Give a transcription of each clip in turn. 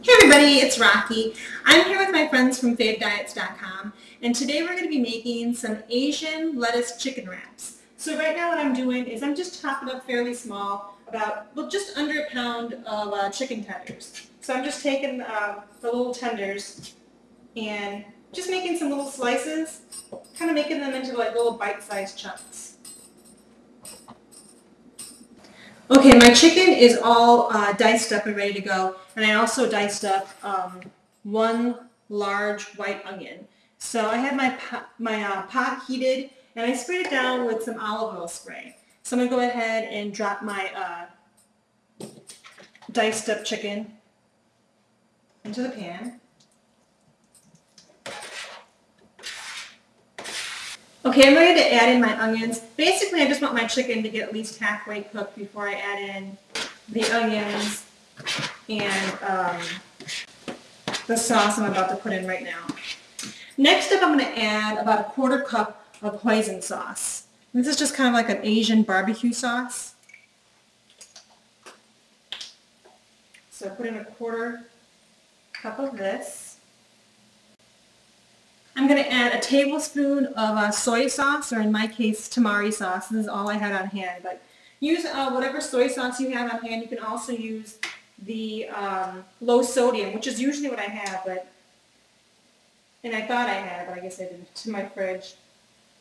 Hey everybody, it's Rocky. I'm here with my friends from favediets.com, and today we're going to be making some Asian lettuce chicken wraps. So right now what I'm doing is I'm just chopping up fairly small, just under a pound of chicken tenders. So I'm just taking the little tenders and just making some little slices, kind of making them into like little bite-sized chunks. Okay, my chicken is all diced up and ready to go, and I also diced up one large white onion. So I have my pot heated, and I sprayed it down with some olive oil spray. So I'm going to go ahead and drop my diced up chicken into the pan. Okay, I'm ready to add in my onions. Basically, I just want my chicken to get at least halfway cooked before I add in the onions and the sauce I'm about to put in right now. Next up, I'm going to add about a 1/4 cup of Hoison sauce. This is just kind of like an Asian barbecue sauce. So put in a 1/4 cup of this. I'm going to add a tablespoon of soy sauce, or in my case, tamari sauce. This is all I had on hand, but use whatever soy sauce you have on hand. You can also use the low sodium, which is usually what I have, and I thought I had, but I guess I didn't, to my fridge.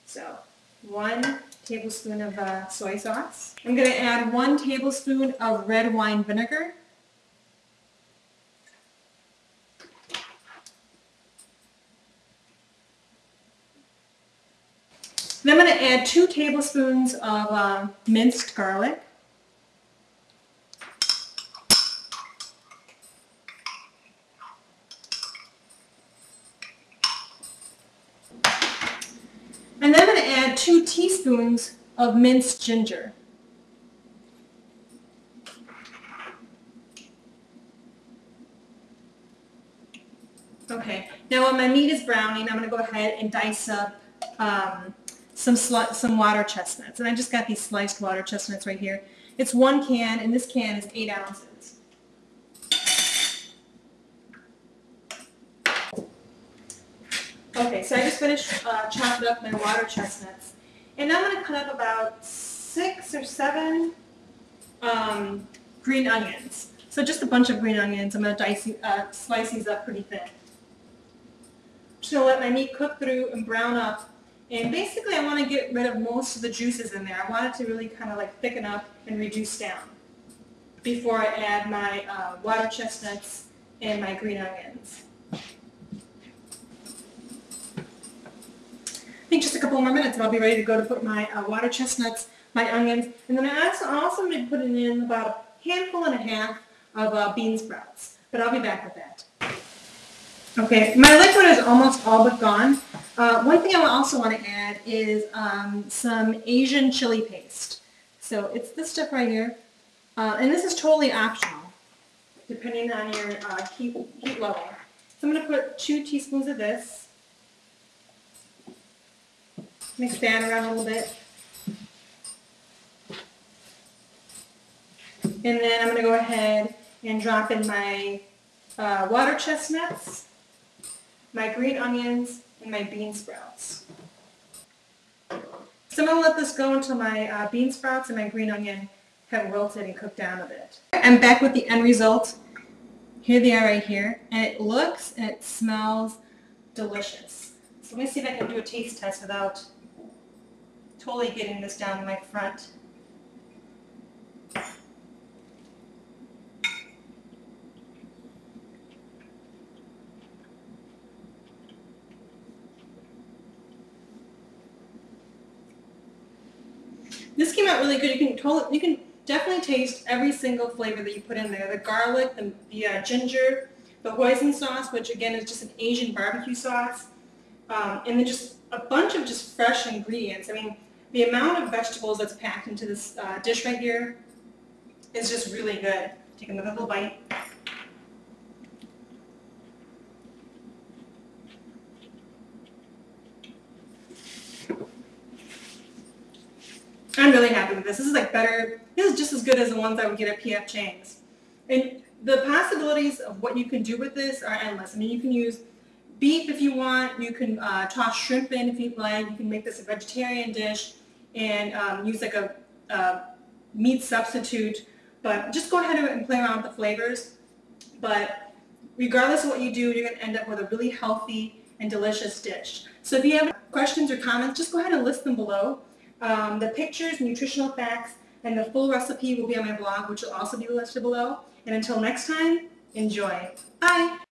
So 1 tablespoon of soy sauce. I'm going to add 1 tablespoon of red wine vinegar. Then I'm going to add 2 tablespoons of minced garlic. And then I'm going to add 2 teaspoons of minced ginger. Okay, now when my meat is browning, I'm going to go ahead and dice up some water chestnuts, and I just got these sliced water chestnuts right here. It's 1 can, and this can is 8 ounces. Okay, so I just finished chopping up my water chestnuts, and now I'm going to cut up about 6 or 7 green onions. So just a bunch of green onions. I'm going to slice these up pretty thin. Just going to let my meat cook through and brown up. And basically I want to get rid of most of the juices in there. I want it to really kind of like thicken up and reduce down before I add my water chestnuts and my green onions. I think just a couple more minutes and I'll be ready to go to put my water chestnuts, my onions, and then I also going to be putting in about a handful and a half of bean sprouts. But I'll be back with that. Okay, my liquid is almost all but gone. One thing I also want to add is some Asian chili paste. So it's this stuff right here. And this is totally optional, depending on your heat level. So I'm going to put 2 teaspoons of this. Mix that around a little bit. And then I'm going to go ahead and drop in my water chestnuts, my green onions, and my bean sprouts. So I'm going to let this go until my bean sprouts and my green onion have wilted and cooked down a bit. I'm back with the end result. Here they are right here. And it looks and it smells delicious. So let me see if I can do a taste test without totally getting this down to my front. This came out really good. You can definitely taste every single flavor that you put in there. The garlic, the ginger, the hoisin sauce, which again is just an Asian barbecue sauce, and then just a bunch of just fresh ingredients. I mean, the amount of vegetables that's packed into this dish right here is just really good. Take another little bite. I'm really happy with this. This is like better. This is just as good as the ones I would get at PF Chang's. And the possibilities of what you can do with this are endless. I mean, you can use beef if you want. You can toss shrimp in if you'd like. You can make this a vegetarian dish and use like a meat substitute. But just go ahead and play around with the flavors. But regardless of what you do, you're going to end up with a really healthy and delicious dish. So if you have questions or comments, just go ahead and list them below. The pictures, nutritional facts, and the full recipe will be on my blog, which will also be listed below. And until next time, enjoy. Bye!